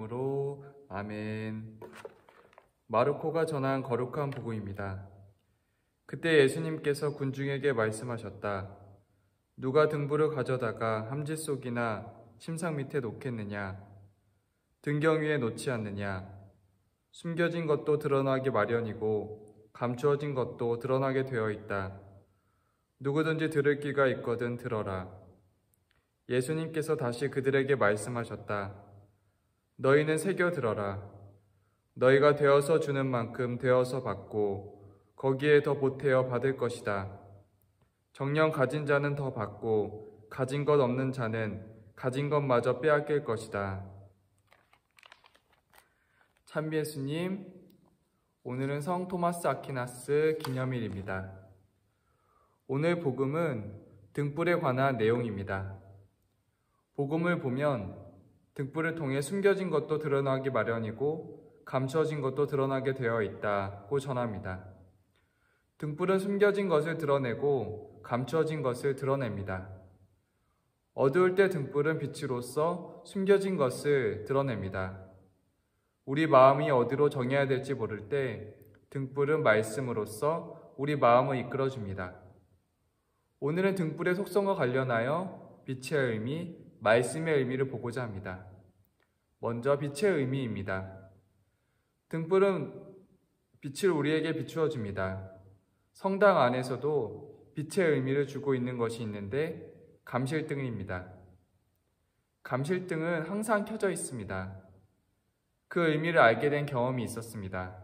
이름으로 아멘. 마르코가 전한 거룩한 복음입니다. 그때 예수님께서 군중에게 말씀하셨다. 누가 등불을 가져다가 함지 속이나 침상 밑에 놓겠느냐? 등경 위에 놓지 않느냐? 숨겨진 것도 드러나기 마련이고 감추어진 것도 드러나게 되어 있다. 누구든지 들을 귀가 있거든 들어라. 예수님께서 다시 그들에게 말씀하셨다. 너희는 새겨 들어라. 너희가 되어서 주는 만큼 되어서 받고 거기에 더 보태어 받을 것이다. 정녕 가진 자는 더 받고 가진 것 없는 자는 가진 것마저 빼앗길 것이다. 참 예수님, 오늘은 성 토마스 아퀴나스 기념일입니다. 오늘 복음은 등불에 관한 내용입니다. 복음을 보면 등불을 통해 숨겨진 것도 드러나기 마련이고 감춰진 것도 드러나게 되어 있다고 전합니다. 등불은 숨겨진 것을 드러내고 감춰진 것을 드러냅니다. 어두울 때 등불은 빛으로서 숨겨진 것을 드러냅니다. 우리 마음이 어디로 정해야 될지 모를 때 등불은 말씀으로써 우리 마음을 이끌어줍니다. 오늘은 등불의 속성과 관련하여 빛의 의미, 말씀의 의미를 보고자 합니다. 먼저 빛의 의미입니다. 등불은 빛을 우리에게 비추어 줍니다. 성당 안에서도 빛의 의미를 주고 있는 것이 있는데 감실등입니다. 감실등은 항상 켜져 있습니다. 그 의미를 알게 된 경험이 있었습니다.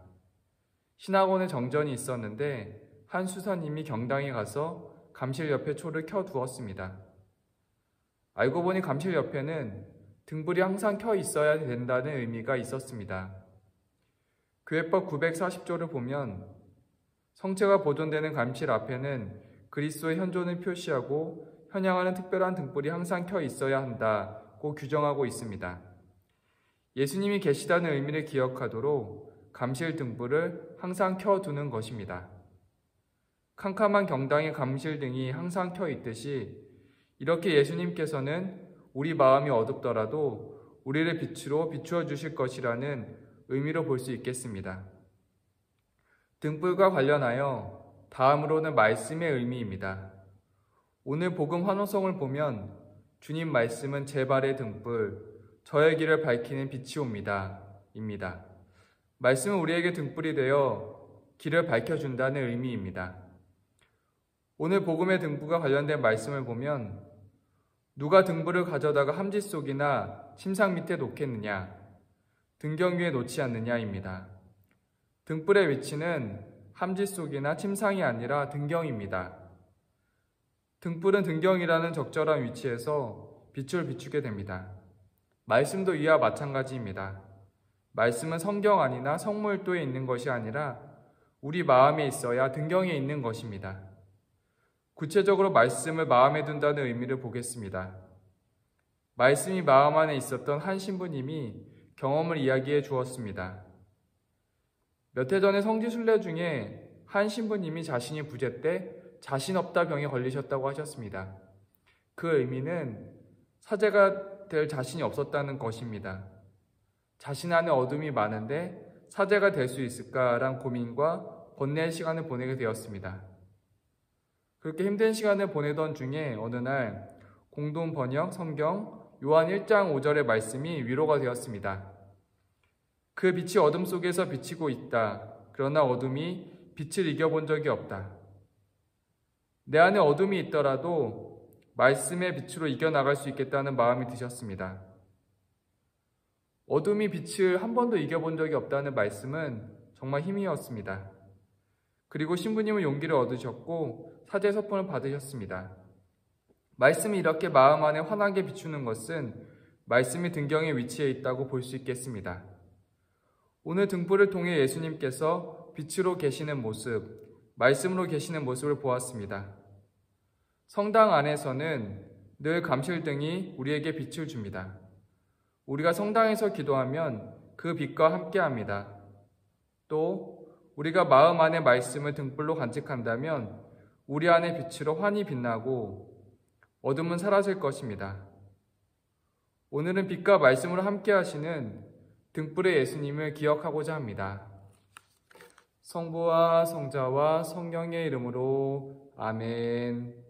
신학원에 정전이 있었는데 한 수사님이 경당에 가서 감실 옆에 초를 켜두었습니다. 알고 보니 감실 옆에는 등불이 항상 켜 있어야 된다는 의미가 있었습니다. 교회법 940조를 보면 성체가 보존되는 감실 앞에는 그리스도의 현존을 표시하고 현양하는 특별한 등불이 항상 켜 있어야 한다고 규정하고 있습니다. 예수님이 계시다는 의미를 기억하도록 감실 등불을 항상 켜두는 것입니다. 캄캄한 경당의 감실등이 항상 켜 있듯이 이렇게 예수님께서는 우리 마음이 어둡더라도 우리를 빛으로 비추어 주실 것이라는 의미로 볼 수 있겠습니다. 등불과 관련하여 다음으로는 말씀의 의미입니다. 오늘 복음 환호성을 보면 주님 말씀은 제 발의 등불, 저의 길을 밝히는 빛이 옵니다. 입니다. 말씀은 우리에게 등불이 되어 길을 밝혀준다는 의미입니다. 오늘 복음의 등불과 관련된 말씀을 보면 누가 등불을 가져다가 함지 속이나 침상 밑에 놓겠느냐, 등경 위에 놓지 않느냐입니다. 등불의 위치는 함지 속이나 침상이 아니라 등경입니다. 등불은 등경이라는 적절한 위치에서 빛을 비추게 됩니다. 말씀도 이와 마찬가지입니다. 말씀은 성경 안이나 성모일도에 있는 것이 아니라 우리 마음에 있어야 등경에 있는 것입니다. 구체적으로 말씀을 마음에 둔다는 의미를 보겠습니다. 말씀이 마음 안에 있었던 한 신부님이 경험을 이야기해 주었습니다. 몇 해 전에 성지순례 중에 한 신부님이 자신이 부재 때 자신 없다 병에 걸리셨다고 하셨습니다. 그 의미는 사제가 될 자신이 없었다는 것입니다. 자신 안에 어둠이 많은데 사제가 될 수 있을까라는 고민과 번뇌의 시간을 보내게 되었습니다. 그렇게 힘든 시간을 보내던 중에 어느 날 공동 번역 성경 요한 1장 5절의 말씀이 위로가 되었습니다. 그 빛이 어둠 속에서 비치고 있다. 그러나 어둠이 빛을 이겨본 적이 없다. 내 안에 어둠이 있더라도 말씀의 빛으로 이겨나갈 수 있겠다는 마음이 드셨습니다. 어둠이 빛을 한 번도 이겨본 적이 없다는 말씀은 정말 힘이었습니다. 그리고 신부님은 용기를 얻으셨고 사제 서품을 받으셨습니다. 말씀이 이렇게 마음 안에 환하게 비추는 것은 말씀이 등경의 위치에 있다고 볼 수 있겠습니다. 오늘 등불을 통해 예수님께서 빛으로 계시는 모습, 말씀으로 계시는 모습을 보았습니다. 성당 안에서는 늘 감실등이 우리에게 빛을 줍니다. 우리가 성당에서 기도하면 그 빛과 함께합니다. 또 우리가 마음 안에 말씀을 등불로 간직한다면 우리 안의 빛으로 환히 빛나고 어둠은 사라질 것입니다. 오늘은 빛과 말씀으로 함께 하시는 등불의 예수님을 기억하고자 합니다. 성부와 성자와 성령의 이름으로 아멘.